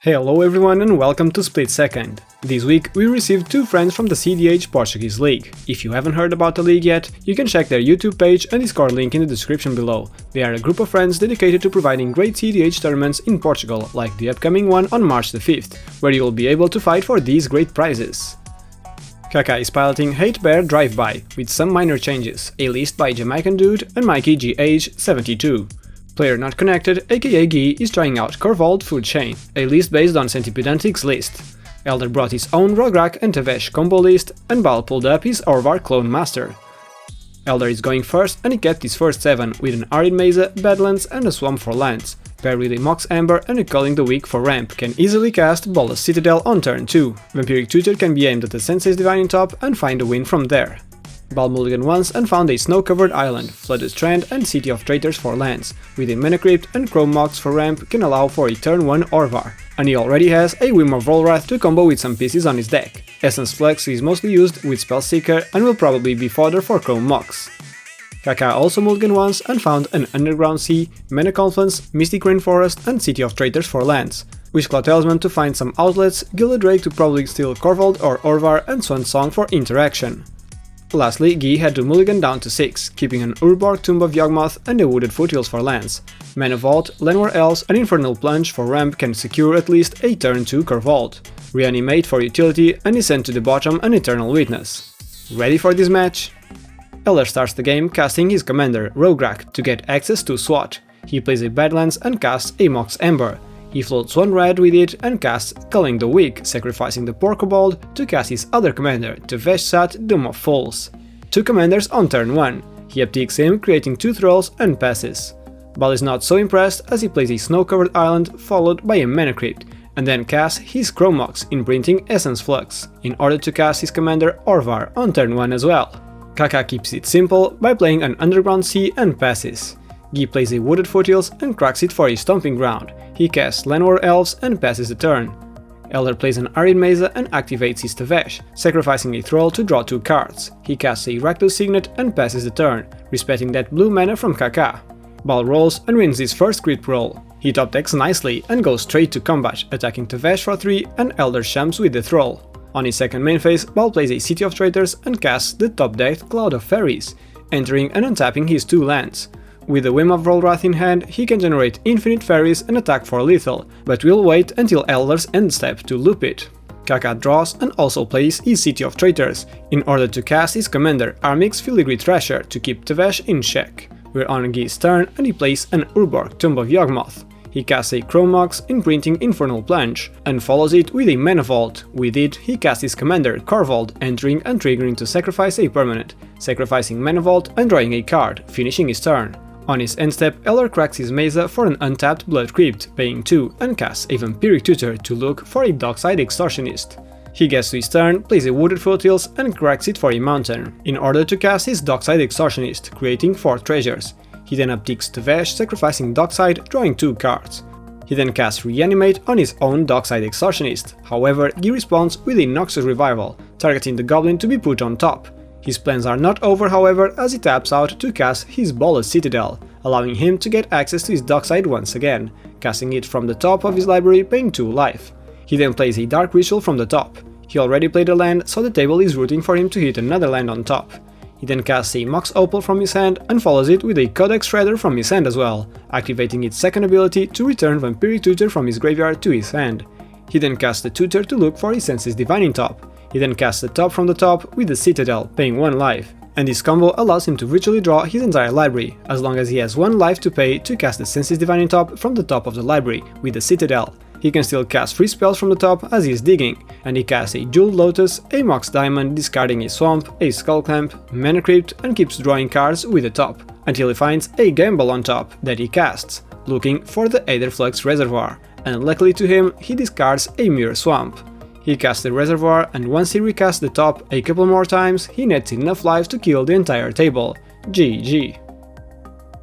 Hello everyone and welcome to Split Second. This week we received two friends from the CDH Portuguese League. If you haven't heard about the league yet, you can check their YouTube page and Discord link in the description below. They are a group of friends dedicated to providing great CDH tournaments in Portugal, like the upcoming one on March the 5th, where you will be able to fight for these great prizes. Kaká is piloting Hate Bear Drive-By, with some minor changes, a list by Jamaican Dude and Mikey G age 72. Player Not Connected, aka Guy, is trying out Corvold Food Chain, a list based on Centipedantic's list. Elder brought his own Rograk and Tevesh combo list, and Bal pulled up his Orvar Clone Master. Elder is going first and he kept his first 7 with an Arid Mesa, Badlands and a Swamp for lands. Paired with a Mox Amber and a Culling the Weak for ramp, can easily cast Bolas Citadel on turn 2. Vampiric Tutor can be aimed at the Sensei's Divining Top and find a win from there. Bal mulliganed once and found a snow-covered island, Flooded Strand and City of Traitors for lands, with a Mana Crypt and Chrome Mox for ramp can allow for a turn 1 Orvar. And he already has a Whim of Volrath to combo with some pieces on his deck. Essence Flux is mostly used with Spellseeker and will probably be fodder for Chrome Mox. Kaká also mulliganed once and found an Underground Sea, Mana Confluence, Mystic Rainforest and City of Traitors for lands. Wishclaw Talisman to find some outlets, Gilded Drake to probably steal Corvold or Orvar and Swan Song for interaction. Lastly, Guy had to mulligan down to 6, keeping an Urborg Tomb of Yawgmoth and a Wooded Foothills for lands. Mana Vault, Llanowar Elves and Infernal Plunge for ramp can secure at least a turn 2 Corvold. Reanimate for utility and is sent to the bottom an Eternal Witness. Ready for this match? Elder starts the game casting his commander, Rograk, to get access to SWAT. He plays a Badlands and casts a Mox Amber. He floats one red with it and casts Culling the Weak, sacrificing the Porkobold to cast his other commander, Tevesh Sat, Doom of Fools. 2 commanders on turn 1. He upticks him, creating 2 Thralls and passes. Bal is not so impressed as he plays a snow-covered island followed by a Mana Crypt, and then casts his Chrome Mox, imprinting Essence Flux, in order to cast his commander Orvar on turn 1 as well. Kaká keeps it simple by playing an Underground Sea and passes. Guy plays a Wooded Foothills and cracks it for a Stomping Ground. He casts Llanowar Elves and passes the turn. Elder plays an Arid Mesa and activates his Tevesh, sacrificing a Thrall to draw 2 cards. He casts a Rakdos Signet and passes the turn, respecting that blue mana from Kaká. Bal rolls and wins his first crit roll. He top decks nicely and goes straight to combat, attacking Tevesh for 3 and Elder shams with the Thrall. On his second main phase, Bal plays a City of Traitors and casts the top decked Cloud of Fairies, entering and untapping his 2 lands. With the Whim of Volrath in hand, he can generate infinite fairies and attack for lethal, but will wait until Elder's end step to loop it. Kaká draws and also plays his City of Traitors, in order to cast his commander Armix Filigree Thrasher to keep Tevesh in check. We're on Guy's turn and he plays an Urborg Tomb of Yawgmoth. He casts a Chrome Mox, imprinting Infernal Plunge, and follows it with a Mana Vault. With it, he casts his commander Corvold, entering and triggering to sacrifice a permanent, sacrificing Mana Vault and drawing a card, finishing his turn. On his end step, Elder cracks his Mesa for an untapped Blood Crypt, paying 2, and casts a Vampiric Tutor to look for a Dockside Extortionist. He gets to his turn, plays a Wooded Foothills and cracks it for a Mountain, in order to cast his Dockside Extortionist, creating 4 treasures. He then upticks Tevesh, sacrificing Dockside, drawing 2 cards. He then casts Reanimate on his own Dockside Extortionist, however, Guy responds with a Noxus Revival, targeting the Goblin to be put on top. His plans are not over, however, as he taps out to cast his Bolas Citadel, allowing him to get access to his Dockside once again, casting it from the top of his library, paying 2 life. He then plays a Dark Ritual from the top. He already played a land, so the table is rooting for him to hit another land on top. He then casts a Mox Opal from his hand and follows it with a Codex Shredder from his hand as well, activating its second ability to return Vampiric Tutor from his graveyard to his hand. He then casts the Tutor to look for his Sensei's Divining Top. He then casts the top from the top with the Citadel, paying 1 life, and this combo allows him to virtually draw his entire library, as long as he has 1 life to pay to cast the Sensei's Divining Top from the top of the library with the Citadel. He can still cast free spells from the top as he is digging, and he casts a Jeweled Lotus, a Mox Diamond, discarding a Swamp, a Skull Clamp, Mana Crypt, and keeps drawing cards with the top, until he finds a Gamble on top that he casts, looking for the Aetherflux Reservoir, and luckily to him, he discards a Mirror Swamp. He casts the reservoir, and once he recasts the top a couple more times, he nets enough life to kill the entire table. GG.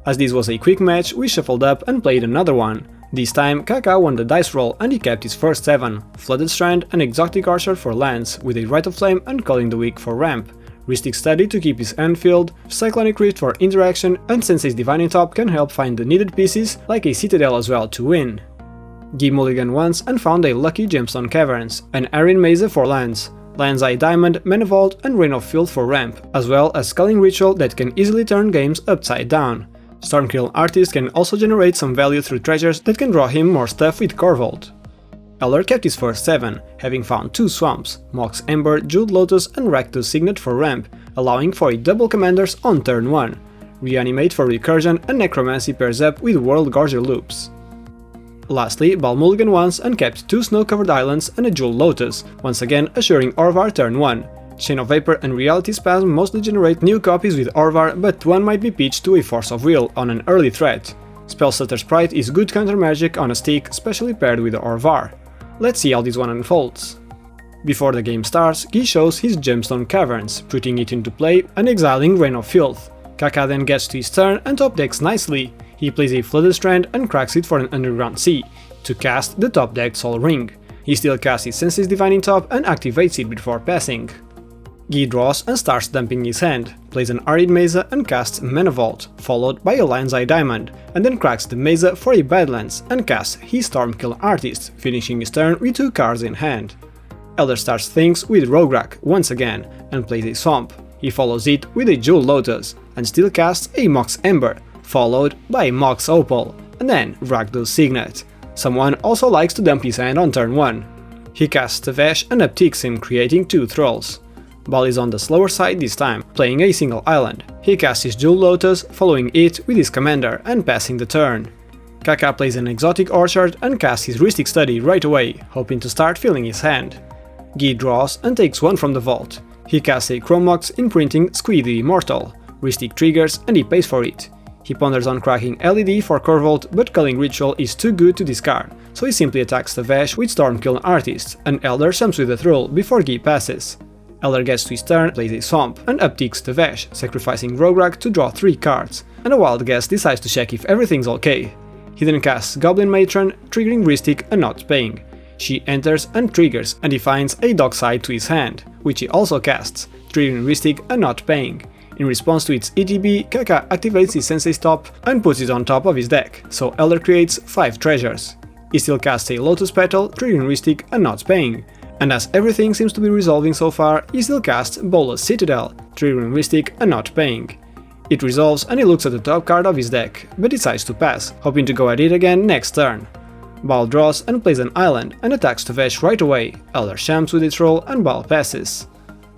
As this was a quick match, we shuffled up and played another one. This time, Kaká won the dice roll and he kept his first 7, Flooded Strand and Exotic Archer for lands, with a Rite of Flame and Culling the Weak for ramp. Rhystic Study to keep his hand filled, Cyclonic Rift for interaction, and Sensei's Divining Top can help find the needed pieces like a Citadel as well to win. Guy mulliganed once and found a lucky Gemstone Caverns, an Arid Maze for lands, Land's Eye Diamond, Mana Vault and Rain of Filth for ramp, as well as Culling Ritual that can easily turn games upside down. Stormkiln Artist can also generate some value through treasures that can draw him more stuff with Corvold. Elder kept his first 7, having found 2 swamps, Mox Ember, Jeweled Lotus and Rakdos Signet for ramp, allowing for a double commanders on turn 1. Reanimate for recursion and Necromancy pairs up with World Gorger loops. Lastly, Bal mulliganed once and kept 2 snow-covered islands and a Jeweled Lotus, once again assuring Orvar turn 1. Chain of Vapor and Reality Spasm mostly generate new copies with Orvar, but one might be pitched to a Force of Will on an early threat. Spellstutter Sprite is good counter magic on a stick, especially paired with Orvar. Let's see how this one unfolds. Before the game starts, Guy shows his Gemstone Caverns, putting it into play and exiling Rain of Filth. Kaka then gets to his turn and top decks nicely. He plays a Flooded Strand and cracks it for an Underground Sea, to cast the top decked Sol Ring. He still casts his Senses Divine in top and activates it before passing. Guy draws and starts dumping his hand, plays an Arid Mesa and casts Mana Vault, followed by a Land's Eye Diamond, and then cracks the Mesa for a Badlands and casts his Stormkiln Artist, finishing his turn with 2 cards in hand. Elder starts things with Rograk once again, and plays a Swamp. He follows it with a Jeweled Lotus, and still casts a Mox Ember, followed by a Mox Opal, and then Rakdos Signet. Someone also likes to dump his hand on turn 1. He casts Tevesh and upticks him, creating 2 Thralls. Bal is on the slower side this time, playing a single island. He casts his Jeweled Lotus, following it with his commander and passing the turn. Kaka plays an Exotic Orchard and casts his Rhystic Study right away, hoping to start filling his hand. Guy draws and takes 1 from the vault. He casts a Chrome Mox, imprinting Squee the Immortal. Rhystic triggers and he pays for it. He ponders on cracking LED for Corvold, but Culling Ritual is too good to discard, so he simply attacks Tevesh with Stormkiln Artist, and Elder jumps with a Thrall before Guy passes. Elder gets to his turn, plays a Swamp, and upticks Tevesh, sacrificing Rograk to draw 3 cards, and a wild guess decides to check if everything's okay. He then casts Goblin Matron, triggering Rhystic and not paying. She enters and triggers, and he finds a Dockside to his hand, which he also casts, triggering Rhystic and not paying. In response to its ETB, Kaka activates his Sensei Stop and puts it on top of his deck, so Elder creates 5 treasures. He still casts a Lotus Petal, triggering Rhystic and not paying. And as everything seems to be resolving so far, he still casts Bolas Citadel, triggering Rhystic and not paying. It resolves and he looks at the top card of his deck, but decides to pass, hoping to go at it again next turn. Bal draws and plays an island and attacks Tevesh right away. Elder champs with its roll and Bal passes.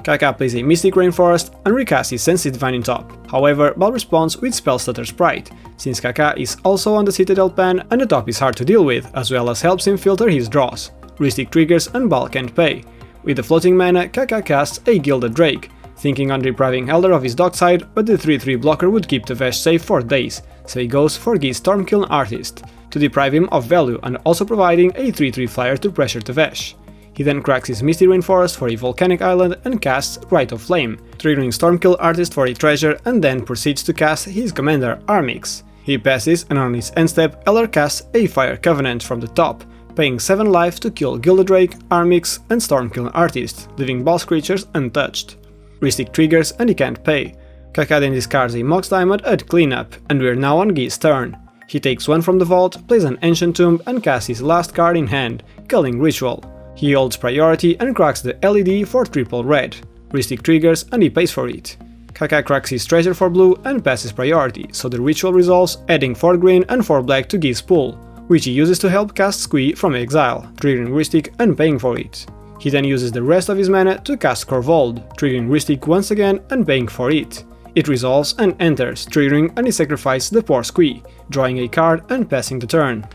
Kaka plays a Mystic Rainforest and recasts his Sensitive Divine in top. However, Bal responds with Spellstutter Sprite, since Kaka is also on the Citadel pan and the top is hard to deal with, as well as helps him filter his draws. Rhystic triggers and Bal can't pay. With the floating mana, Kaka casts a Gilded Drake, thinking on depriving Elder of his Dockside, but the 3/3 blocker would keep Tevesh safe for days, so he goes for Guy's Stormkiln Artist, to deprive him of value and also providing a 3/3 flyer to pressure Tevesh. He then cracks his Misty Rainforest for a Volcanic Island and casts Rite of Flame, triggering Stormkiln Artist for a treasure and then proceeds to cast his commander Armix. He passes and on his end step Elder casts a Fire Covenant from the top, paying 7 life to kill Gilded Drake, Armix and Stormkiln Artist, leaving Bal's creatures untouched. Rhystic triggers and he can't pay. Kaka then discards a Mox Diamond at cleanup, and we're now on Guy's turn. He takes 1 from the vault, plays an Ancient Tomb and casts his last card in hand, Culling Ritual. He holds priority and cracks the LED for triple red. Rhystic triggers and he pays for it. Kaka cracks his treasure for blue and passes priority, so the ritual resolves, adding 4 green and 4 black to Guy's pool, which he uses to help cast Squee from exile, triggering Rhystic and paying for it. He then uses the rest of his mana to cast Corvold, triggering Rhystic once again and paying for it. It resolves and enters, triggering and he sacrifices the poor Squee, drawing a card and passing the turn.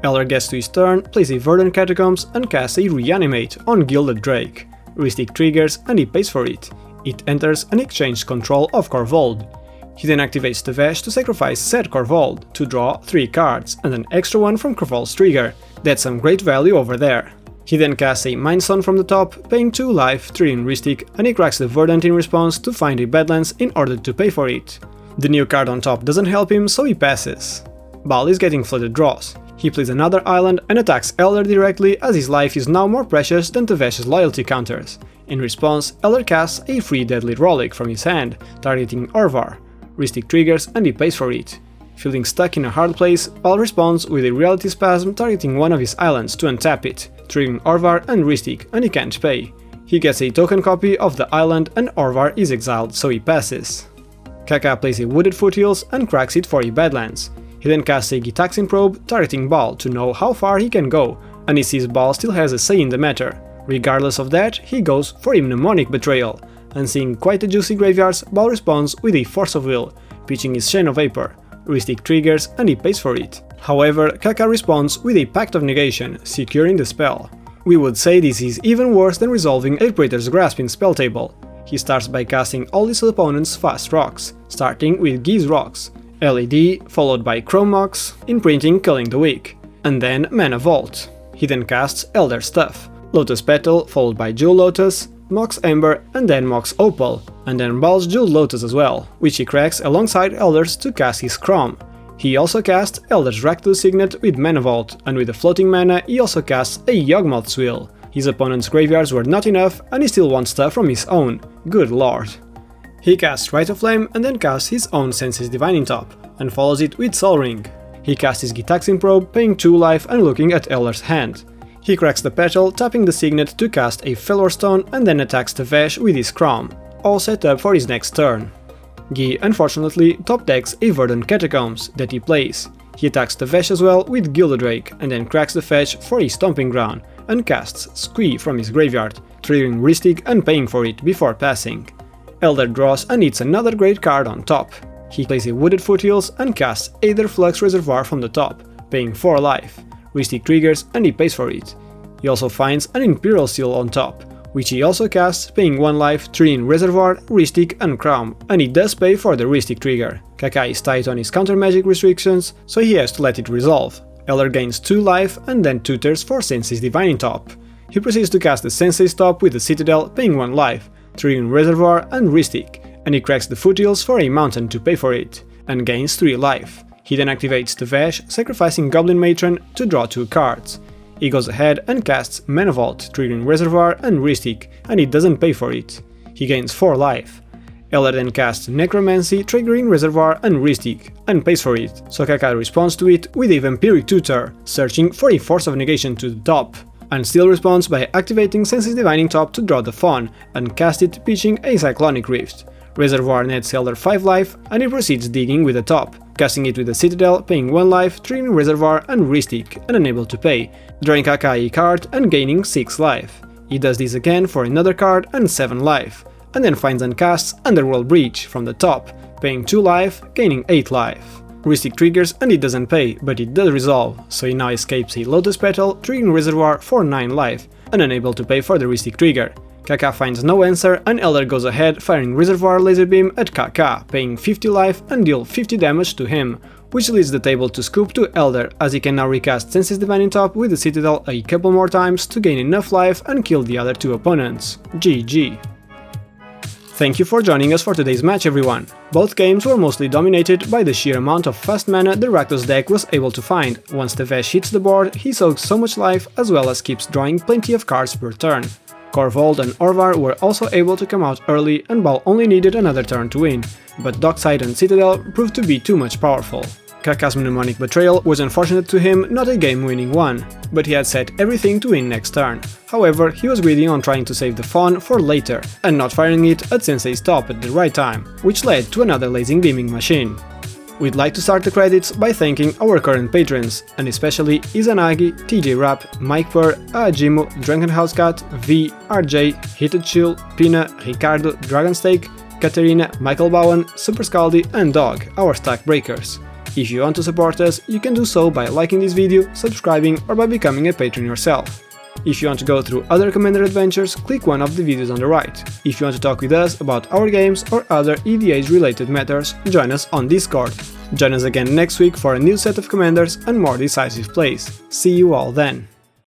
Elder gets to his turn, plays a Verdant Catacombs and casts a Reanimate on Gilded Drake. Rhystic triggers and he pays for it. It enters and exchanges control of Corvold. He then activates Tevesh to sacrifice said Corvold to draw 3 cards and an extra one from Corvold's trigger. That's some great value over there. He then casts a Mindstone from the top, paying 2 life, triggering Rhystic, and he cracks the Verdant in response to find a Badlands in order to pay for it. The new card on top doesn't help him, so he passes. Bal is getting flooded draws. He plays another island and attacks Elder directly, as his life is now more precious than Tevesh's loyalty counters. In response, Elder casts a free Deadly Rollick from his hand, targeting Orvar. Rhystic triggers and he pays for it. Feeling stuck in a hard place, Bal responds with a reality spasm targeting one of his islands to untap it, triggering Orvar and Ristic, and he can't pay. He gets a token copy of the island and Orvar is exiled, so he passes. Kaka plays a Wooded Foothills and cracks it for a Badlands. He then casts a Gitaxian Probe targeting Bal to know how far he can go, and he sees Bal still has a say in the matter. Regardless of that, he goes for a Mnemonic Betrayal, and seeing quite a juicy graveyards, Bal responds with a Force of Will, pitching his Chain of Vapor. Ristic triggers and he pays for it. However, Kaka responds with a Pact of Negation, securing the spell. We would say this is even worse than resolving a Praetor's Grasp in spell table. He starts by casting all his opponent's fast rocks, starting with Geese Rocks, LED followed by Chrome Mox, imprinting Culling the Weak, and then Mana Vault. He then casts Elder Stuff, Lotus Petal followed by Jewel Lotus, Mox Ember and then Mox Opal, and then Bal's Jewel Lotus as well, which he cracks alongside Elders to cast his Chrome. He also casts Elder's Rakdos Signet with Mana Vault, and with the floating mana he also casts a Yawgmoth's Will. His opponent's graveyards were not enough and he still wants stuff from his own. Good lord. He casts Rite of Flame and then casts his own Senses Divining Top, and follows it with Sol Ring. He casts his Gitaxian Probe, paying 2 life and looking at Elder's hand. He cracks the Petal, tapping the Signet to cast a Fellwar Stone and then attacks the Vesh with his Chrome, all set up for his next turn. Guy unfortunately top decks a Verdant Catacombs that he plays. He attacks the Vesh as well with Gildedrake and then cracks the Fetch for his Stomping Ground and casts Squee from his graveyard, triggering Ristic and paying for it before passing. Elder draws and hits another great card on top. He plays a Wooded Foothills and casts Aether Flux Reservoir from the top, paying 4 life. Ristic triggers and he pays for it. He also finds an Imperial Seal on top, which he also casts, paying 1 life, triggering Reservoir, Ristic and Chrome, and he does pay for the Ristic trigger. Kaka is tight on his counter magic restrictions, so he has to let it resolve. Elder gains 2 life and then tutors for Sensei's Divining Top. He proceeds to cast the Sensei's Top with the Citadel, paying 1 life, triggering Reservoir and Ristic, and he cracks the Foothills for a Mountain to pay for it, and gains 3 life. He then activates the Vesh, sacrificing Goblin Matron to draw 2 cards. He goes ahead and casts Mana Vault, triggering Reservoir and Ristic, and he doesn't pay for it. He gains 4 life. Elder then casts Necromancy, triggering Reservoir and Ristic, and pays for it, so Kaka responds to it with a Vampiric Tutor, searching for a Force of Negation to the top, and still responds by activating Sensei's Divining Top to draw the Fawn, and cast it pitching a Cyclonic Rift. Reservoir nets Elder 5 life, and he proceeds digging with the top, casting it with the Citadel, paying 1 life, triggering Reservoir and Ristic, and unable to pay, drawing Kaka a card and gaining 6 life. He does this again for another card and 7 life, and then finds and casts Underworld Breach from the top, paying 2 life, gaining 8 life. Ristic triggers and it doesn't pay, but it does resolve, so he now escapes a Lotus Petal, triggering Reservoir for 9 life, and unable to pay for the Ristic trigger. Kaka finds no answer and Elder goes ahead firing Reservoir Laser Beam at Kaka, paying 50 life and deal 50 damage to him, which leads the table to scoop to Elder as he can now recast Sensei's Divining Top with the Citadel a couple more times to gain enough life and kill the other 2 opponents. GG. Thank you for joining us for today's match, everyone. Both games were mostly dominated by the sheer amount of fast mana the Rakdos deck was able to find. Once the Vesh hits the board, he soaks so much life as well as keeps drawing plenty of cards per turn. Korvold and Orvar were also able to come out early and Bal only needed another turn to win, but Dockside and Citadel proved to be too much powerful. Kaka's Mnemonic Betrayal was unfortunate to him, not a game-winning one, but he had set everything to win next turn. However, he was greedy on trying to save the Fawn for later, and not firing it at Sensei's top at the right time, which led to another Lazing Beaming Machine. We'd like to start the credits by thanking our current patrons, and especially Izanagi, TJ Rapp, Mike Purr, Ajimu, Drunken House Cat, V, RJ, Heated Chill, Pina, Ricardo, Dragonstake, Katerina, Michael Bowen, Super Scaldi and Dog, our stack breakers. If you want to support us, you can do so by liking this video, subscribing or by becoming a patron yourself. If you want to go through other Commander adventures, click one of the videos on the right. If you want to talk with us about our games or other EDH related matters, join us on Discord. Join us again next week for a new set of Commanders and more decisive plays. See you all then!